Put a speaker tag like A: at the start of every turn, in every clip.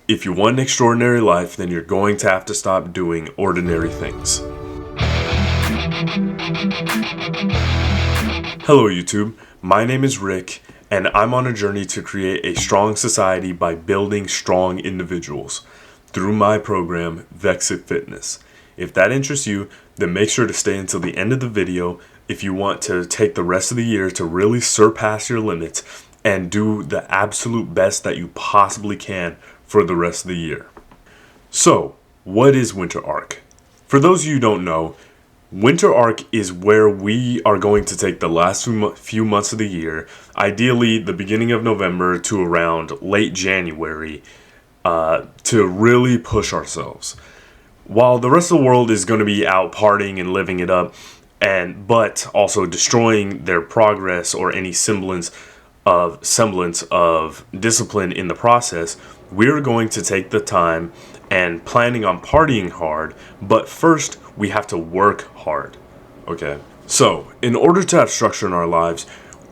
A: If you want an extraordinary life, then you're going to have to stop doing ordinary things. Hello YouTube, my name is Rick, and I'm on a journey to create a strong society by building strong individuals through my program, Vexick Fitness. If that interests you, then make sure to stay until the end of the video if you want to take the rest of the year to really surpass your limits and do the absolute best that you possibly can for the rest of the year. So, what is Winter Arc? For those of you who don't know, Winter Arc is where we are going to take the last few months of the year, ideally the beginning of November to around late January, to really push ourselves. While the rest of the world is going to be out partying and living it up, but also destroying their progress or any semblance of discipline in the process, we're going to take the time and planning on partying hard, but first we have to work hard. Okay, so in order to have structure in our lives,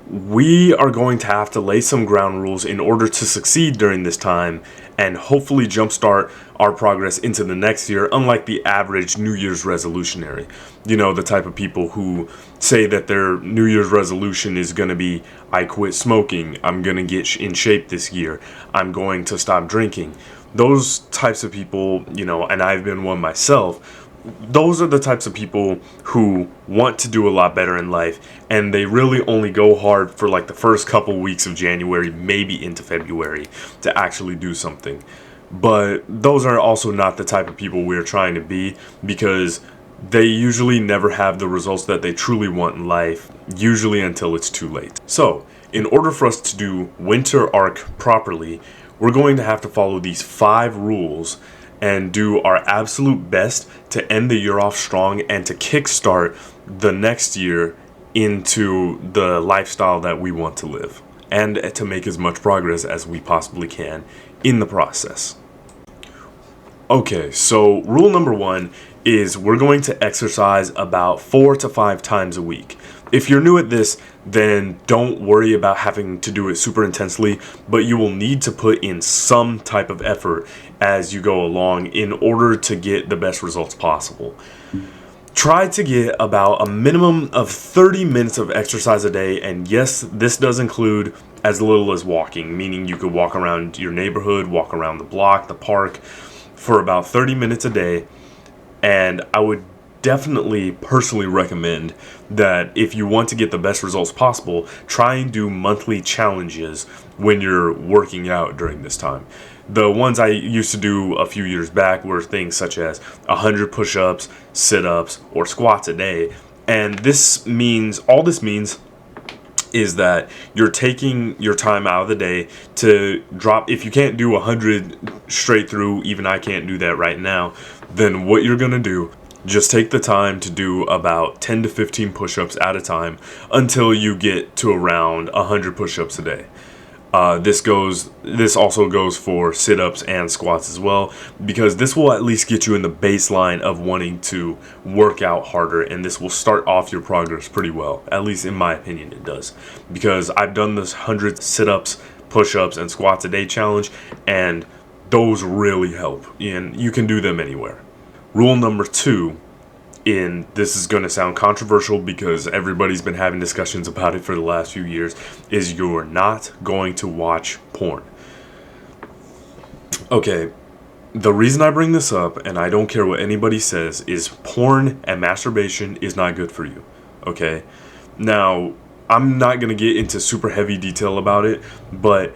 A: we are going to have to lay some ground rules in order to succeed during this time and hopefully jumpstart our progress into the next year, unlike the average New Year's resolutionary. You know, the type of people who say that their New Year's resolution is going to be, I quit smoking, I'm going to get in shape this year, I'm going to stop drinking. Those types of people, you know, and I've been one myself, those are the types of people who want to do a lot better in life, and they really only go hard for like the first couple weeks of January, maybe into February, to actually do something. But those are also not the type of people we're trying to be, because they usually never have the results that they truly want in life, usually until it's too late. So, in order for us to do Winter Arc properly, we're going to have to follow these 5 rules and do our absolute best to end the year off strong and to kickstart the next year into the lifestyle that we want to live, and to make as much progress as we possibly can in the process. Okay, so rule number 1 is we're going to exercise about 4 to 5 times a week. If you're new at this, then don't worry about having to do it super intensely, but you will need to put in some type of effort as you go along in order to get the best results possible. Try to get about a minimum of 30 minutes of exercise a day, and yes, this does include as little as walking, meaning you could walk around your neighborhood, walk around the block, the park, for about 30 minutes a day. And I would definitely personally recommend that if you want to get the best results possible, try and do monthly challenges when you're working out during this time. The ones I used to do a few years back were things such as 100 push-ups, sit-ups, or squats a day. And all this means is that you're taking your time out of the day to drop. If you can't do 100 straight through, even I can't do that right now, then what you're gonna do, just take the time to do about 10 to 15 push-ups at a time until you get to around 100 push-ups a day. This also goes for sit-ups and squats as well, because this will at least get you in the baseline of wanting to work out harder, and this will start off your progress pretty well. At least in my opinion it does, because I've done this 100 sit-ups, push-ups, and squats a day challenge, and those really help, and you can do them anywhere. Rule number 2, and this is going to sound controversial because everybody's been having discussions about it for the last few years, is you're not going to watch porn. Okay, the reason I bring this up, and I don't care what anybody says, is porn and masturbation is not good for you. Okay, now I'm not going to get into super heavy detail about it, but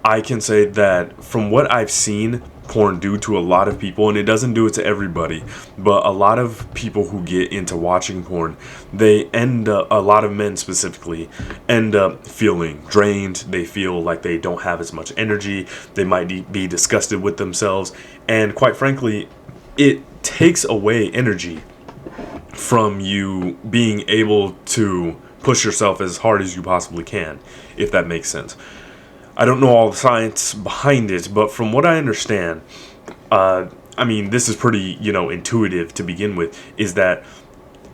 A: I can say that from what I've seen porn do to a lot of people, and it doesn't do it to everybody, but a lot of people who get into watching porn, they end up, a lot of men specifically, end up feeling drained. They feel like they don't have as much energy. They might be disgusted with themselves, and quite frankly, it takes away energy from you being able to push yourself as hard as you possibly can, if that makes sense. I don't know all the science behind it, but from what I understand, I mean, this is pretty, intuitive to begin with, is that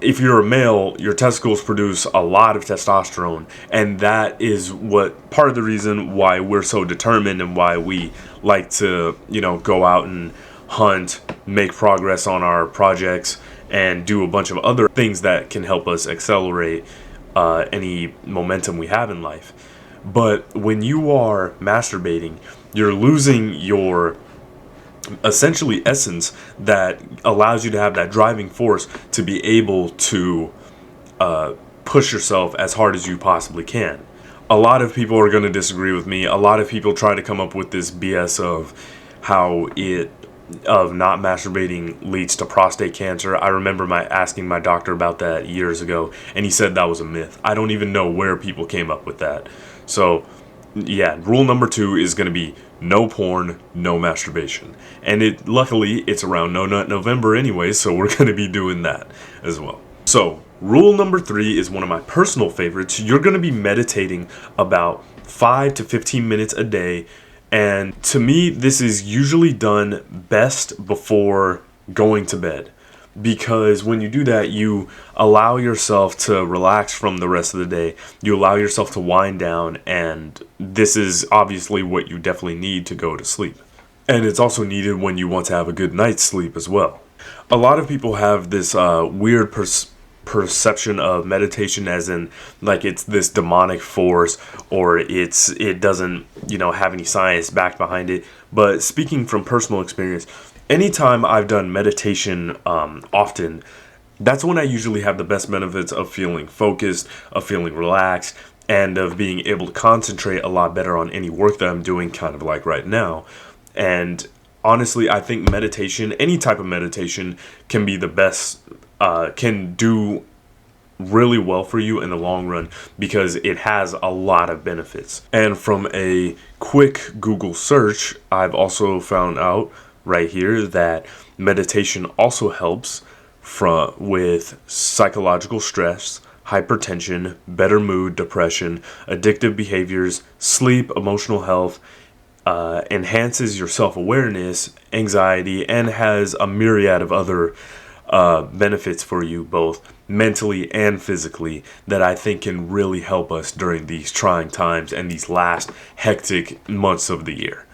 A: if you're a male, your testicles produce a lot of testosterone, and that is what part of the reason why we're so determined and why we like to, go out and hunt, make progress on our projects, and do a bunch of other things that can help us accelerate any momentum we have in life. But when you are masturbating, you're losing your essentially essence that allows you to have that driving force to be able to push yourself as hard as you possibly can. A lot of people are going to disagree with me. A lot of people try to come up with this BS of how not masturbating leads to prostate cancer. I remember asking my doctor about that years ago, and he said that was a myth. I don't even know where people came up with that. So yeah, rule number 2 is going to be no porn, no masturbation. And luckily it's around No Nut November anyway, so we're going to be doing that as well. So rule number 3 is one of my personal favorites. You're going to be meditating about 5 to 15 minutes a day. And to me, this is usually done best before going to bed, because when you do that, you allow yourself to relax from the rest of the day. You allow yourself to wind down, and this is obviously what you definitely need to go to sleep. And it's also needed when you want to have a good night's sleep as well. A lot of people have this weird perception of meditation as in like it's this demonic force, or it doesn't have any science backed behind it. But speaking from personal experience, anytime I've done meditation often, that's when I usually have the best benefits of feeling focused, of feeling relaxed, and of being able to concentrate a lot better on any work that I'm doing, kind of like right now. And honestly, I think meditation, any type of meditation, can be the best, can do really well for you in the long run, because it has a lot of benefits. And from a quick Google search, I've also found out right here that meditation also helps with psychological stress, hypertension, better mood, depression, addictive behaviors, sleep, emotional health, enhances your self-awareness, anxiety, and has a myriad of other benefits for you, both mentally and physically, that I think can really help us during these trying times and these last hectic months of the year.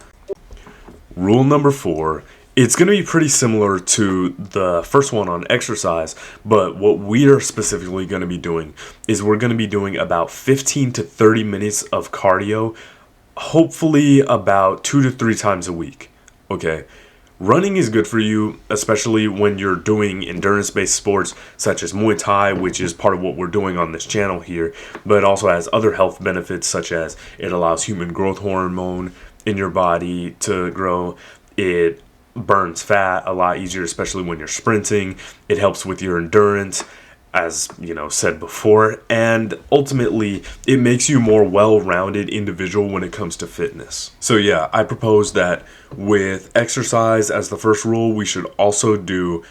A: Rule number 4, it's going to be pretty similar to the first one on exercise, but what we are specifically going to be doing is we're going to be doing about 15 to 30 minutes of cardio, hopefully about 2 to 3 times a week. Okay. Running is good for you, especially when you're doing endurance-based sports such as Muay Thai, which is part of what we're doing on this channel here, but it also has other health benefits, such as it allows human growth hormone in your body to grow. It burns fat a lot easier, especially when you're sprinting. It helps with your endurance, as said before, and ultimately it makes you a more well-rounded individual when it comes to fitness. So yeah, I propose that with exercise as the first rule, we should also do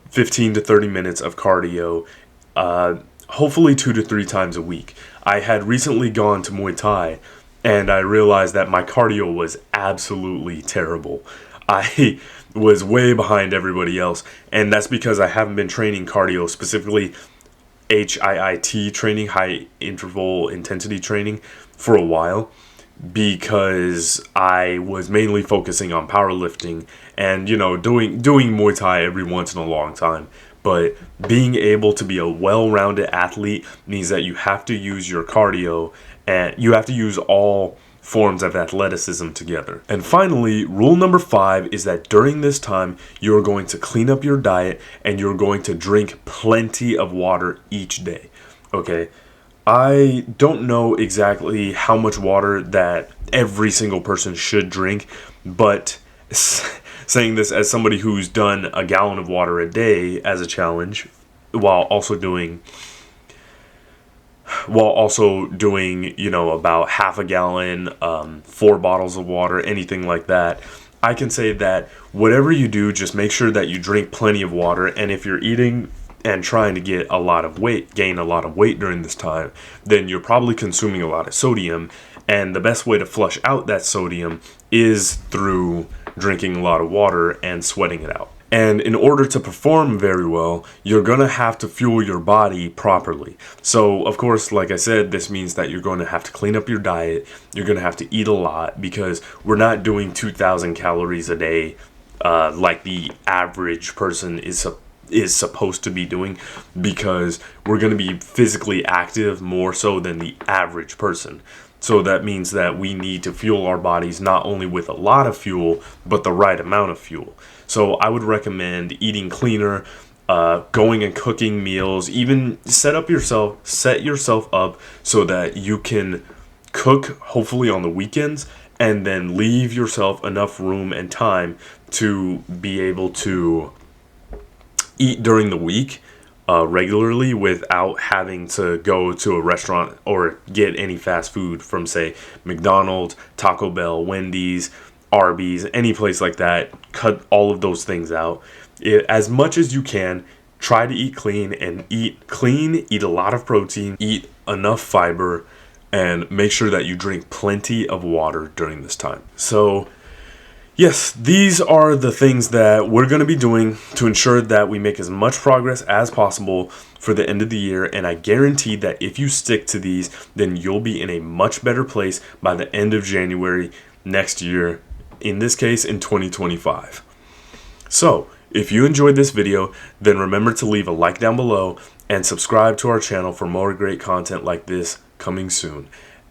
A: 15 to 30 minutes of cardio, hopefully 2 to 3 times a week. I had recently gone to Muay Thai, and I realized that my cardio was absolutely terrible. I was way behind everybody else, and that's because I haven't been training cardio, specifically HIIT training, high interval intensity training, for a while, because I was mainly focusing on powerlifting and doing Muay Thai every once in a long time. But being able to be a well-rounded athlete means that you have to use your cardio, and you have to use all forms of athleticism together. And finally, rule number 5 is that during this time, you're going to clean up your diet and you're going to drink plenty of water each day. Okay, I don't know exactly how much water that every single person should drink, but saying this as somebody who's done a gallon of water a day as a challenge, while also doing about half a gallon, 4 bottles of water, anything like that, I can say that whatever you do, just make sure that you drink plenty of water. And if you're eating and trying to gain a lot of weight during this time, then you're probably consuming a lot of sodium. And the best way to flush out that sodium is through drinking a lot of water and sweating it out. And in order to perform very well, you're going to have to fuel your body properly. So, of course, like I said, this means that you're going to have to clean up your diet. You're going to have to eat a lot because we're not doing 2,000 calories a day like the average person is supposed to be doing, because we're going to be physically active more so than the average person. So that means that we need to fuel our bodies not only with a lot of fuel, but the right amount of fuel. So I would recommend eating cleaner, going and cooking meals, even set yourself up so that you can cook hopefully on the weekends, and then leave yourself enough room and time to be able to eat during the week regularly without having to go to a restaurant or get any fast food from, say, McDonald's, Taco Bell, Wendy's, Arby's, any place like that. Cut all of those things out. As much as you can, try to eat clean, and eat a lot of protein, eat enough fiber, and make sure that you drink plenty of water during this time. So yes, these are the things that we're going to be doing to ensure that we make as much progress as possible for the end of the year. And I guarantee that if you stick to these, then you'll be in a much better place by the end of January next year, in this case in 2025. So if you enjoyed this video, then remember to leave a like down below and subscribe to our channel for more great content like this coming soon.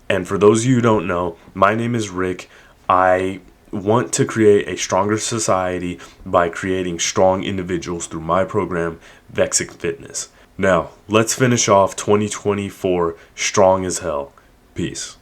A: And for those of you who don't know, my name is Rick. I want to create a stronger society by creating strong individuals through my program, Vexick Fitness. Now, let's finish off 2024 strong as hell. Peace.